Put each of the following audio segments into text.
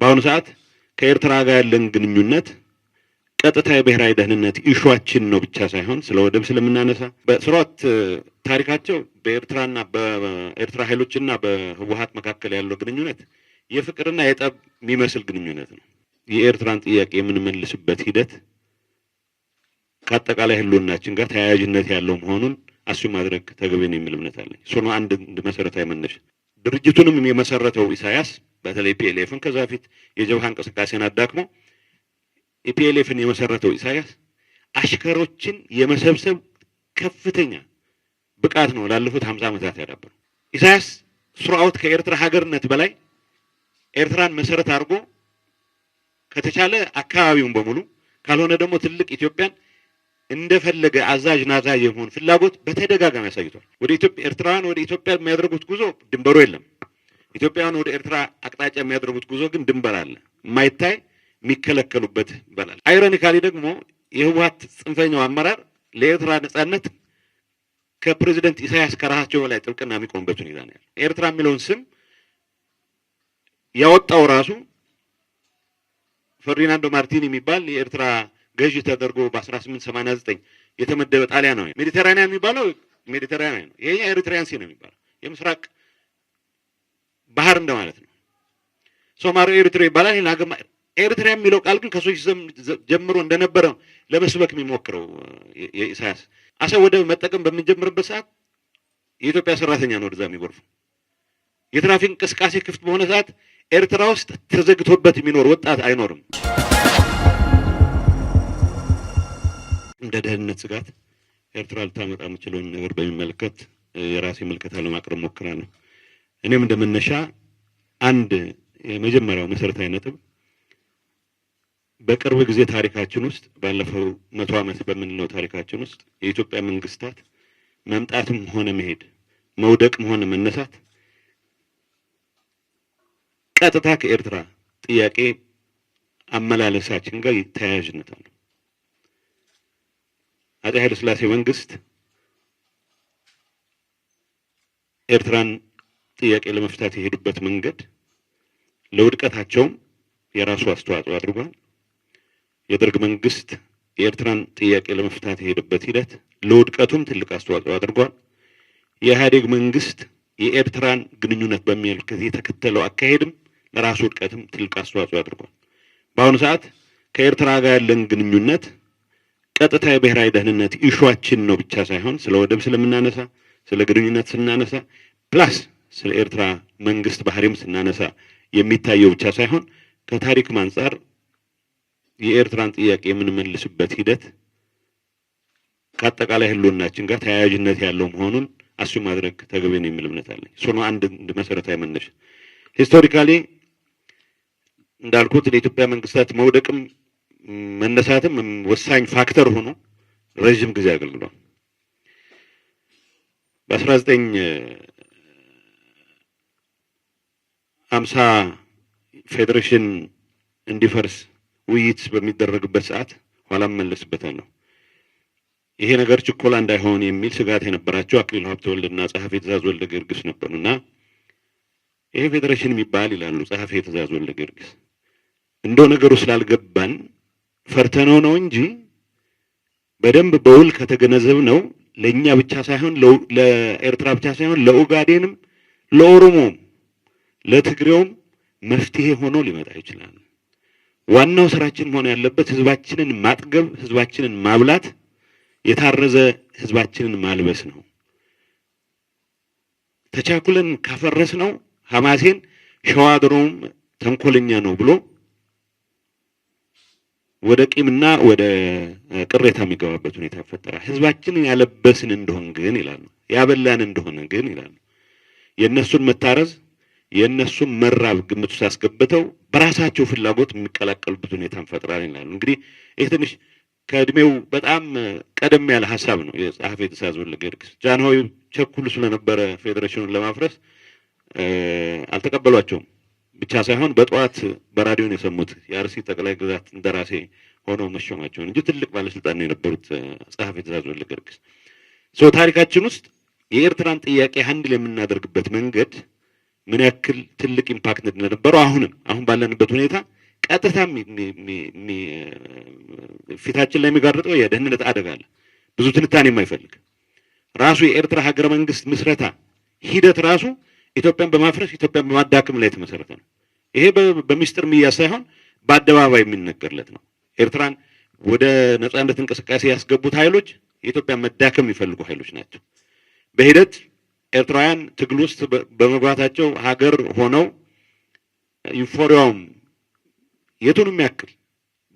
በአሁኑ ሰዓት ከኤርትራ ጋር ያለን ግንኙነት ቀጥታ የብሔራዊ ደህንነት ኢሹአችን ነው ብቻ ሳይሆን ስለ ወደብ ስለምናነሳ በስርዓት ታሪካቸው በኤርትራና በኤርትራ ኃይሎችና በህወሓት መካከል ያለው ግንኙነት የፍቅርና የጠብ የሚመስል ግንኙነት ነው። የኤርትራን ጥያቄ የምንመልስበት ሂደት ከአጠቃላይ ህልውናችን ጋር ተያያዥነት ያለው መሆኑን አሱ ማድረግ ተገቢ ነው የሚል እምነት አለኝ። እሱ ነው አንድ መሰረታዊ መነሻ። ድርጅቱንም የመሰረተው ኢሳያስ በተለይ ፒኤልኤፍን ከዛ በፊት የጀብሃ እንቅስቃሴን አዳክሞ ኢፒኤልኤፍን የመሰረተው ኢሳያስ አሽከሮችን የመሰብሰብ ከፍተኛ ብቃት ነው ላለፉት 50 ዓመታት ያዳበረው። ኢሳያስ ስራውት ከኤርትራ ሀገርነት በላይ ኤርትራን መሰረት አድርጎ ከተቻለ አካባቢውን በሙሉ ካልሆነ ደግሞ ትልቅ ኢትዮጵያን እንደፈለገ አዛዥ ናዛዥ የሆነ ፍላጎት በተደጋጋሚ ያሳይቷል። ወደ ኢትዮጵያ ኤርትራን ወደ ኢትዮጵያ የሚያደርጉት ጉዞ ድንበሩ የለም። ኢትዮጵያውያን ወደ ኤርትራ አቅጣጫ የሚያደርጉት ጉዞ ግን ድንበር አለ የማይታይ የሚከለከሉበት ይባላል። አይሮኒካሊ ደግሞ የህወሓት ጽንፈኛው አመራር ለኤርትራ ነጻነት ከፕሬዝዳንት ኢሳያስ ከራሳቸው ላይ ጥብቅና የሚቆምበት ሁኔታ ነው ያለው። ኤርትራ የሚለውን ስም ያወጣው ራሱ ፈርዲናንዶ ማርቲን የሚባል የኤርትራ ገዢ ተደርጎ በ1889 የተመደበ ጣሊያን ነው። ሜዲተራኒያን የሚባለው ሜዲተራኒያን ነው። ይሄ ኤሪትሪያን ሲ ነው የሚባለው የምስራቅ ባህር እንደማለት ነው። ሶማሌ ኤሪትራ ይባላል። ኤርትራ የሚለው ቃል ግን ከሶች ጀምሮ እንደነበረ ለመስበክ የሚሞክረው የኢሳያስ አሰብ ወደብ መጠቀም በሚጀምርበት ሰዓት የኢትዮጵያ ሰራተኛ ነው ወደዛ የሚጎርፈው። የትራፊክ እንቅስቃሴ ክፍት በሆነ ሰዓት ኤርትራ ውስጥ ተዘግቶበት የሚኖር ወጣት አይኖርም። እንደ ደህንነት ስጋት ኤርትራ ልታመጣ የምችለውን ነገር በሚመለከት የራሴ ምልከታ ለማቅረብ ሞክራለሁ። እኔም እንደመነሻ አንድ የመጀመሪያው መሰረታዊ ነጥብ በቅርብ ጊዜ ታሪካችን ውስጥ ባለፈው 100 ዓመት በምንለው ታሪካችን ውስጥ የኢትዮጵያ መንግስታት መምጣትም ሆነ መሄድ መውደቅም ሆነ መነሳት ቀጥታ ከኤርትራ ጥያቄ አመላለሳችን ጋር ተያያዥነት አለው። አፄ ኃይለ ሥላሴ መንግስት ኤርትራን ጥያቄ ለመፍታት የሄዱበት መንገድ ለውድቀታቸው የራሱ አስተዋጽኦ አድርጓል። የደርግ መንግስት የኤርትራን ጥያቄ ለመፍታት የሄደበት ሂደት ለውድቀቱም ትልቅ አስተዋጽኦ አድርጓል። የኢህአዴግ መንግስት የኤርትራን ግንኙነት በሚመለከት የተከተለው አካሄድም ለራሱ ውድቀትም ትልቅ አስተዋጽኦ አድርጓል። በአሁኑ ሰዓት ከኤርትራ ጋር ያለን ግንኙነት ቀጥታ የብሔራዊ ደህንነት ኢሹአችን ነው ብቻ ሳይሆን ስለ ወደብ ስለምናነሳ ስለ ግንኙነት ስናነሳ ፕላስ ስለ ኤርትራ መንግስት ባህሪም ስናነሳ የሚታየው ብቻ ሳይሆን ከታሪክም አንፃር የኤርትራን ጥያቄ የምንመልስበት ሂደት ከአጠቃላይ ህልውናችን ጋር ተያያዥነት ያለው መሆኑን አሱ ማድረግ ተገቢ ነው የሚል እምነት አለኝ። እሱ ነው አንድ መሰረታዊ መነሻ። ሂስቶሪካሊ እንዳልኩት ለኢትዮጵያ መንግስታት መውደቅም መነሳትም ወሳኝ ፋክተር ሆኖ ረጅም ጊዜ አገልግሏል። በ1950 ፌዴሬሽን እንዲፈርስ ውይይት በሚደረግበት ሰዓት ኋላም መለስበታለሁ ይሄ ነገር ችኮላ እንዳይሆን የሚል ስጋት የነበራቸው አክሊሉ ሀብተወልድና ጸሐፌ ትእዛዝ ወልደ ጊዮርጊስ ነበሩና ይሄ ፌዴሬሽን የሚባል ይላሉ ጸሐፌ ትእዛዝ ወልደ ጊዮርጊስ እንደው ነገሩ ስላልገባን ፈርተነው ነው እንጂ በደንብ በውል ከተገነዘብነው ለኛ ብቻ ሳይሆን ለኤርትራ ብቻ ሳይሆን ለኡጋዴንም ለኦሮሞም ለትግሬውም መፍትሄ ሆኖ ሊመጣ ይችላል። ዋናው ስራችን መሆን ያለበት ህዝባችንን ማጥገብ፣ ህዝባችንን ማብላት፣ የታረዘ ህዝባችንን ማልበስ ነው። ተቻኩለን ካፈረስ ነው ሐማሴን ሸዋድሮም ተንኮለኛ ነው ብሎ ወደ ቂምና ወደ ቅሬታ የሚገባበት ሁኔታ ይፈጠራል። ህዝባችንን ያለበስን እንደሆን ግን ይላሉ ያበላን እንደሆነ ግን ይላሉ የነሱን መታረዝ የነሱን መራብ ግምት ውስጥ አስገብተው በራሳቸው ፍላጎት የሚቀላቀሉበት ሁኔታ እንፈጥራለን ይላሉ። እንግዲህ ይሄ ትንሽ ከእድሜው በጣም ቀደም ያለ ሐሳብ ነው። የጸሐፌ ትእዛዝ ወልደ ጊዮርጊስ ጃንሆይ ቸኩሉ ስለነበረ ፌዴሬሽኑን ለማፍረስ አልተቀበሏቸውም ብቻ ሳይሆን በጠዋት በራዲዮን የሰሙት የአርሲ ጠቅላይ ግዛት እንደራሴ ሆነው መሾማቸውን እንጂ ትልቅ ባለስልጣን ነው የነበሩት ጸሐፌ ትእዛዝ ወልደ ጊዮርጊስ። ታሪካችን ውስጥ የኤርትራን ጥያቄ ሃንድል የምናደርግበት መንገድ ምን ያክል ትልቅ ኢምፓክት እንደነበረው አሁን ባለንበት ሁኔታ ቀጥታ ፊታችን ላይ የሚጋርጠው የደህንነት አደጋ አለ። ብዙ ትንታኔ የማይፈልግ ራሱ የኤርትራ ሀገረ መንግስት ምስረታ ሂደት ራሱ ኢትዮጵያን በማፍረስ ኢትዮጵያን በማዳከም ላይ የተመሰረተ ነው። ይሄ በሚስጥር የሚያዝ ሳይሆን በአደባባይ የሚነገርለት ነው። ኤርትራን ወደ ነጻነት እንቅስቃሴ ያስገቡት ኃይሎች የኢትዮጵያ መዳከም የሚፈልጉ ኃይሎች ናቸው። በሂደት ኤርትራውያን ትግል ውስጥ በመግባታቸው ሀገር ሆነው ዩፎሪያውም የቱንም ያክል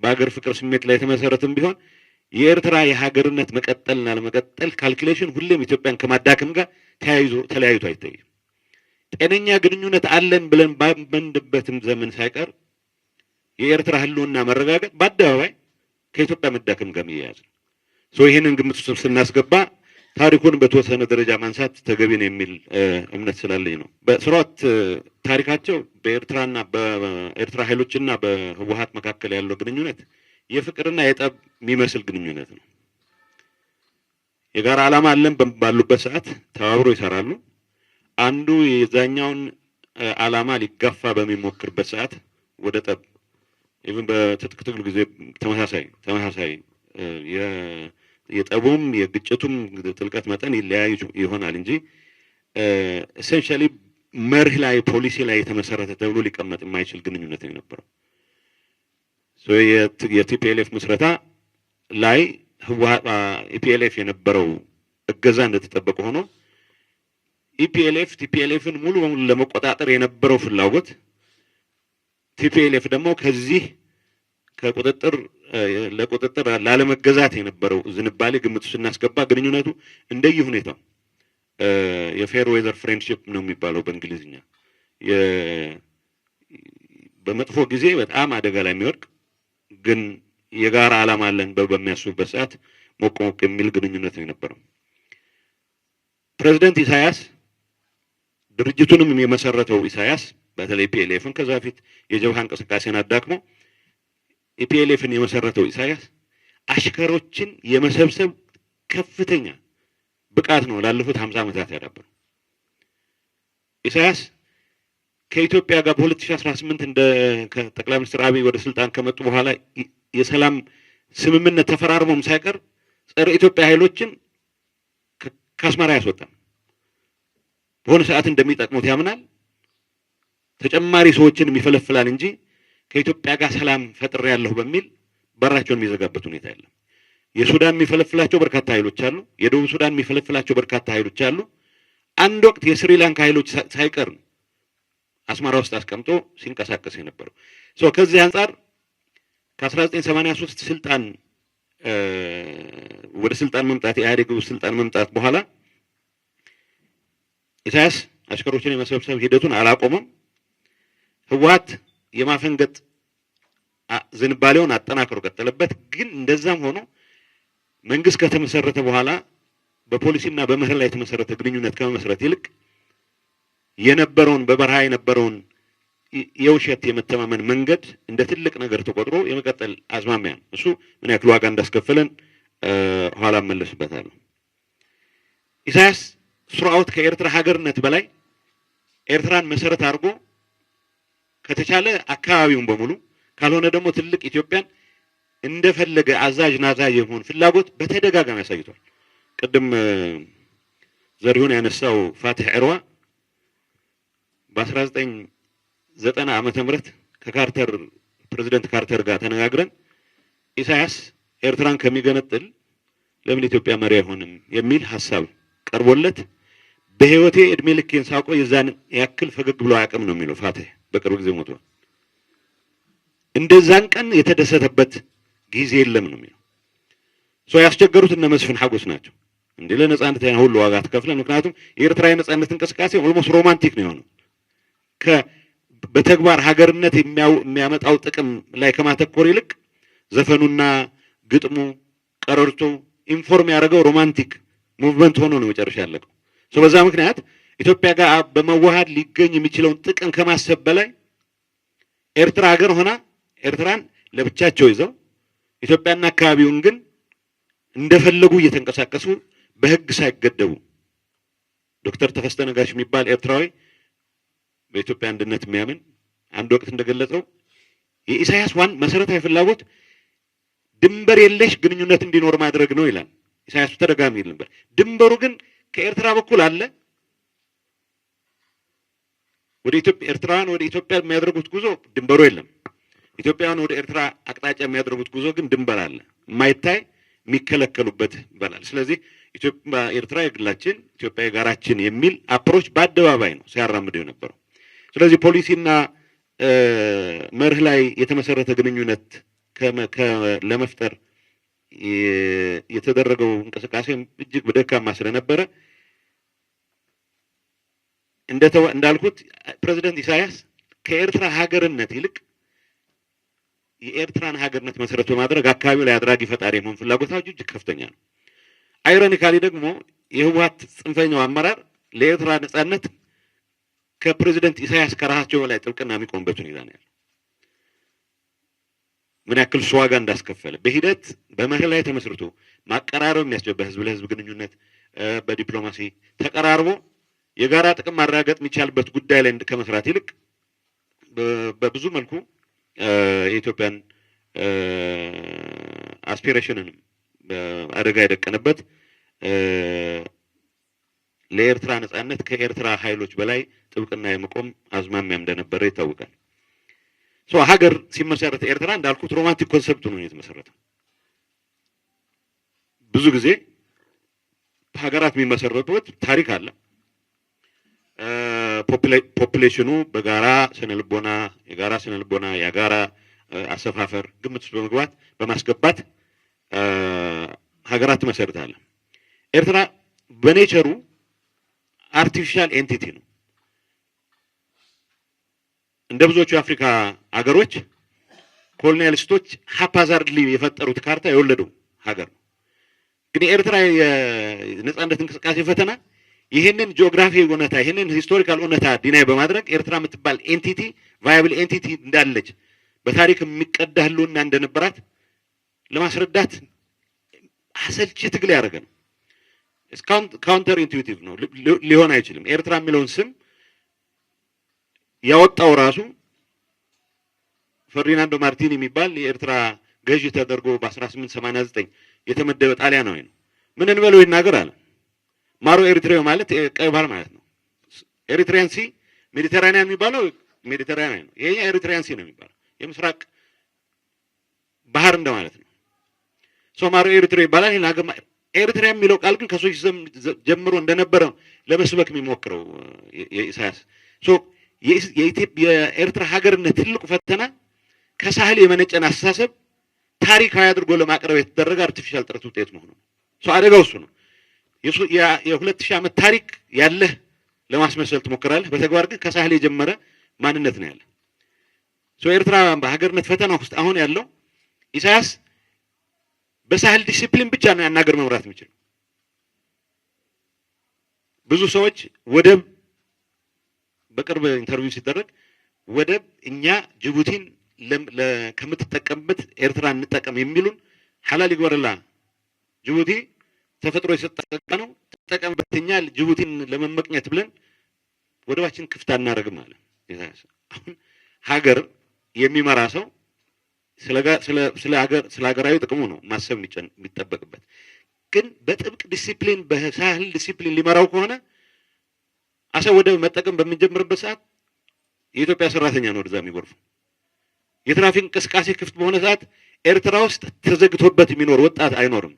በሀገር ፍቅር ስሜት ላይ የተመሰረተም ቢሆን የኤርትራ የሀገርነት መቀጠልና ለመቀጠል ካልኩሌሽን ሁሌም ኢትዮጵያን ከማዳከም ጋር ተለያይቶ አይታይም። ጤነኛ ግንኙነት አለን ብለን ባመንበትም ዘመን ሳይቀር የኤርትራ ህልውና መረጋገጥ በአደባባይ ከኢትዮጵያ መዳከም ጋር የሚያያዝ ነው። ይሄንን ግምት ውስጥ ስናስገባ ታሪኩን በተወሰነ ደረጃ ማንሳት ተገቢ ነው የሚል እምነት ስላለኝ ነው። በስርዓት ታሪካቸው በኤርትራና በኤርትራ ኃይሎችና በህወሓት መካከል ያለው ግንኙነት የፍቅርና የጠብ የሚመስል ግንኙነት ነው። የጋራ ዓላማ አለን ባሉበት ሰዓት ተባብሮ ይሰራሉ። አንዱ የዛኛውን ዓላማ ሊጋፋ በሚሞክርበት ሰዓት ወደ ጠብ ኢቭን በትጥቅ ትግሉ ጊዜ ተመሳሳይ የጠቡም የግጭቱም ጥልቀት መጠን ይለያይ ይሆናል እንጂ ኤሴንሻሊ መርህ ላይ ፖሊሲ ላይ የተመሰረተ ተብሎ ሊቀመጥ የማይችል ግንኙነት ነው የነበረው። የቲፒኤልኤፍ ምስረታ ላይ ኢፒኤልኤፍ የነበረው እገዛ እንደተጠበቀ ሆኖ ቲፒኤልኤፍን ሙሉ በሙሉ ለመቆጣጠር የነበረው ፍላጎት ቲፒኤልኤፍ ደግሞ ከዚህ ለቁጥጥር ላለመገዛት የነበረው ዝንባሌ ግምት ስናስገባ ግንኙነቱ እንደየ ሁኔታው የፌር ዌዘር ፍሬንድሺፕ ነው የሚባለው በእንግሊዝኛ። በመጥፎ ጊዜ በጣም አደጋ ላይ የሚወድቅ ግን የጋራ ዓላማ አለን በሚያስቡበት ሰዓት ሞቅ የሚል ግንኙነት ነው የነበረው። ፕሬዝዳንት ኢሳያስ ድርጅቱንም የመሰረተው ኢሳያስ በተለይ ፒኤልኤፍን ከዛ በፊት የጀብሃ እንቅስቃሴን አዳክሞ ኢፒኤልኤፍን የመሰረተው ኢሳያስ አሽከሮችን የመሰብሰብ ከፍተኛ ብቃት ነው ላለፉት 50 ዓመታት ያዳበረው። ኢሳያስ ከኢትዮጵያ ጋር በ2018 እንደ ጠቅላይ ሚኒስትር አብይ ወደ ስልጣን ከመጡ በኋላ የሰላም ስምምነት ተፈራርሞም ሳይቀር ጸረ ኢትዮጵያ ኃይሎችን ከአስመራ ያስወጣል። በሆነ ሰዓት እንደሚጠቅሙት ያምናል። ተጨማሪ ሰዎችን የሚፈለፍላል እንጂ ከኢትዮጵያ ጋር ሰላም ፈጥሬያለሁ በሚል በራቸውን የሚዘጋበት ሁኔታ የለም። የሱዳን የሚፈለፍላቸው በርካታ ኃይሎች አሉ። የደቡብ ሱዳን የሚፈለፍላቸው በርካታ ኃይሎች አሉ። አንድ ወቅት የስሪላንካ ኃይሎች ሳይቀር አስመራ ውስጥ አስቀምጦ ሲንቀሳቀስ የነበረው ከዚህ አንጻር ከ1983 ወደ ስልጣን መምጣት የኢህአዴግ ስልጣን መምጣት በኋላ ኢሳያስ አሽከሮችን የመሰብሰብ ሂደቱን አላቆመም። ህወሓት የማፈንገጥ ዝንባሌውን አጠናክሮ ቀጠለበት። ግን እንደዛም ሆኖ መንግስት ከተመሰረተ በኋላ በፖሊሲና በመርህ ላይ የተመሰረተ ግንኙነት ከመመስረት ይልቅ በበረሃ የነበረውን የውሸት የመተማመን መንገድ እንደ ትልቅ ነገር ተቆጥሮ የመቀጠል አዝማሚያ ነው። እሱ ምን ያክል ዋጋ እንዳስከፈለን ኋላ መለስበታለሁ። ኢሳያስ ስርዓት ከኤርትራ ሀገርነት በላይ ኤርትራን መሰረት አድርጎ ከተቻለ አካባቢውን በሙሉ ካልሆነ ደግሞ ትልቅ ኢትዮጵያን እንደፈለገ አዛዥ ናዛዥ የሆነ ፍላጎት በተደጋጋሚ ያሳይቷል። ቅድም ዘሪሁን ያነሳው ፋቲህ ዕርዋ በ1990 ዓመተ ምህረት ከካርተር ፕሬዝዳንት ካርተር ጋር ተነጋግረን ኢሳያስ ኤርትራን ከሚገነጥል ለምን ኢትዮጵያ መሪ አይሆንም የሚል ሐሳብ ቀርቦለት በህይወቴ እድሜ ልኬን ሳቆይ የዛን ያክል ፈገግ ብሎ አያውቅም ነው የሚለው ፋቲህ። በቅርብ ጊዜ ሞቷል። እንደዛን ቀን የተደሰተበት ጊዜ የለም ነው የሚለው። ያስቸገሩት እነ መስፍን ሐጎስ ናቸው። እንዴ ለነጻነት ያን ሁሉ ዋጋ ተከፍለን። ምክንያቱም የኤርትራ የነጻነት እንቅስቃሴ ኦልሞስት ሮማንቲክ ነው የሆነው። በተግባር ሀገርነት የሚያመጣው ጥቅም ላይ ከማተኮር ይልቅ ዘፈኑና ግጥሙ ቀረርቶ ኢንፎርም ያደረገው ሮማንቲክ ሙቭመንት ሆኖ ነው መጨረሻ ያለቀው። በዛ ምክንያት ኢትዮጵያ ጋር በመዋሃድ ሊገኝ የሚችለውን ጥቅም ከማሰብ በላይ ኤርትራ ሀገር ሆና ኤርትራን ለብቻቸው ይዘው ኢትዮጵያና አካባቢውን ግን እንደፈለጉ እየተንቀሳቀሱ በህግ ሳይገደቡ ዶክተር ተፈስተ ነጋሽ የሚባል ኤርትራዊ በኢትዮጵያ አንድነት የሚያምን አንድ ወቅት እንደገለጸው የኢሳያስ ዋን መሰረታዊ ፍላጎት ድንበር የለሽ ግንኙነት እንዲኖር ማድረግ ነው ይላል። ኢሳያስ ተደጋሚ ይል ነበር። ድንበሩ ግን ከኤርትራ በኩል አለ። ወደ ኢትዮጵያ ኤርትራውያን ወደ ኢትዮጵያ የሚያደርጉት ጉዞ ድንበሩ የለም። ኢትዮጵያውያን ወደ ኤርትራ አቅጣጫ የሚያደርጉት ጉዞ ግን ድንበር አለ፣ የማይታይ የሚከለከሉበት ይባላል። ስለዚህ ኢትዮጵያ ኤርትራ የግላችን ኢትዮጵያ የጋራችን የሚል አፕሮች በአደባባይ ነው ሲያራምደው የነበረው። ስለዚህ ፖሊሲና መርህ ላይ የተመሰረተ ግንኙነት ለመፍጠር የተደረገው እንቅስቃሴ እጅግ በደካማ ስለነበረ እንዳልኩት ፕሬዝዳንት ኢሳያስ ከኤርትራ ሀገርነት ይልቅ የኤርትራን ሀገርነት መሰረት በማድረግ አካባቢው ላይ አድራጊ ፈጣሪ የመሆን ፍላጎታቸው እጅግ ከፍተኛ ነው። አይሮኒካሊ ደግሞ የህወሓት ጽንፈኛው አመራር ለኤርትራ ነጻነት ከፕሬዝዳንት ኢሳያስ ከራሳቸው በላይ ጥብቅና የሚቆምበት ሁኔታ ነው ያለው። ምን ያክል ዋጋ እንዳስከፈለ በሂደት በመርህ ላይ ተመስርቶ ማቀራረብ የሚያስችል በህዝብ ለህዝብ ግንኙነት በዲፕሎማሲ ተቀራርቦ የጋራ ጥቅም ማረጋገጥ የሚቻልበት ጉዳይ ላይ ከመስራት ይልቅ በብዙ መልኩ የኢትዮጵያን አስፒሬሽንን አደጋ የደቀነበት ለኤርትራ ነጻነት ከኤርትራ ኃይሎች በላይ ጥብቅና የመቆም አዝማሚያ እንደነበረ ይታወቃል። ሀገር ሲመሰረት ኤርትራ እንዳልኩት ሮማንቲክ ኮንሰፕት ነው የተመሰረተው። ብዙ ጊዜ ሀገራት የሚመሰረቱት ታሪክ አለ። ፖፑሌሽኑ በጋራ ስነልቦና የጋራ አሰፋፈር ግምት ውስጥ በማስገባት ሀገራት ትመሰርታለ። ኤርትራ በኔቸሩ አርቲፊሻል ኤንቲቲ ነው። እንደ ብዙዎቹ የአፍሪካ ሀገሮች ኮሎኒያሊስቶች ሃፓዛርድሊ የፈጠሩት ካርታ የወለደው ሀገር ነው። ግን የኤርትራ የነጻነት እንቅስቃሴ ፈተና ይህንን ጂኦግራፊ እውነታ ይህንን ሂስቶሪካል እውነታ ዲናይ በማድረግ ኤርትራ የምትባል ኤንቲቲ ቫያብል ኤንቲቲ እንዳለች በታሪክ የሚቀዳ ህልውና እንደነበራት ለማስረዳት አሰልቺ ትግል ያደረገ ነው። ካውንተር ኢንቱዊቲቭ ነው፣ ሊሆን አይችልም። ኤርትራ የሚለውን ስም ያወጣው ራሱ ፈርዲናንዶ ማርቲኒ የሚባል የኤርትራ ገዢ ተደርጎ በ1889 የተመደበ ጣሊያናዊ ነው። ምን እንበለው ይናገር አለ። ማሮ ኤሪትሬው ማለት ቀይ ባህር ማለት ነው። ኤሪትሪያን ሲ ሜዲተራኒያን የሚባለው ሜዲተራኒያን ነው። ይሄ ኤሪትሪያን ሲ ነው የሚባለው የምስራቅ ባህር እንደማለት ነው። ማሮ ኤሪትሬው ይባላል። ይሄን ሀገር ኤሪትሪያ የሚለው ቃል ግን ከሶች ጀምሮ እንደነበረ ለመስበክ የሚሞክረው የኢሳያስ የኤርትራ ሀገርነት ትልቁ ፈተና ከሳህል የመነጨን አስተሳሰብ ታሪካዊ አድርጎ ለማቅረብ የተደረገ አርቲፊሻል ጥረት ውጤት መሆኑ ነው። አደጋው እሱ ነው። የ2000 ዓመት ታሪክ ያለህ ለማስመሰል ትሞክራለህ። በተግባር ግን ከሳህል የጀመረ ማንነት ነው ያለ። ኤርትራ በሀገርነት ፈተና ውስጥ አሁን ያለው ኢሳያስ በሳህል ዲሲፕሊን ብቻ ነው ያናገር መምራት የሚችለው። ብዙ ሰዎች ወደብ በቅርብ ኢንተርቪው ሲደረግ ወደብ እኛ ጅቡቲን ከምትጠቀምበት ኤርትራ እንጠቀም የሚሉን ሐላል ይጎርላ ጅቡቲ ተፈጥሮ የሰጠቀ ነው ተጠቀምበትኛ ጅቡቲን ለመመቅኘት ብለን ወደባችን ክፍት አናረግም አለ። አሁን ሀገር የሚመራ ሰው ስለ ሀገራዊ ጥቅሙ ነው ማሰብ የሚጠበቅበት። ግን በጥብቅ ዲሲፕሊን በሳህል ዲሲፕሊን ሊመራው ከሆነ አሰብ ወደብ መጠቀም በሚጀምርበት ሰዓት የኢትዮጵያ ሰራተኛ ነው ወደዛ የሚጎርፈው። የትራፊክ እንቅስቃሴ ክፍት በሆነ ሰዓት ኤርትራ ውስጥ ተዘግቶበት የሚኖር ወጣት አይኖርም።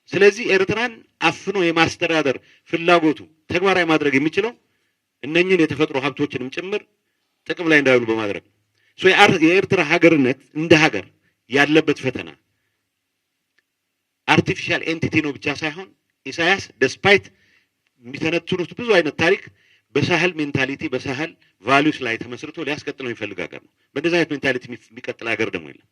ስለዚህ ኤርትራን አፍኖ የማስተዳደር ፍላጎቱ ተግባራዊ ማድረግ የሚችለው እነኚህን የተፈጥሮ ሀብቶችንም ጭምር ጥቅም ላይ እንዳይውሉ በማድረግ የኤርትራ ሀገርነት እንደ ሀገር ያለበት ፈተና አርቲፊሻል ኤንቲቲ ነው ብቻ ሳይሆን ኢሳያስ ደስፓይት የሚተነትኑት ብዙ አይነት ታሪክ በሳህል ሜንታሊቲ በሳህል ቫልዩስ ላይ ተመስርቶ ሊያስቀጥለው የሚፈልግ ሀገር ነው። በእንደዚህ አይነት ሜንታሊቲ የሚቀጥል ሀገር ደግሞ የለም።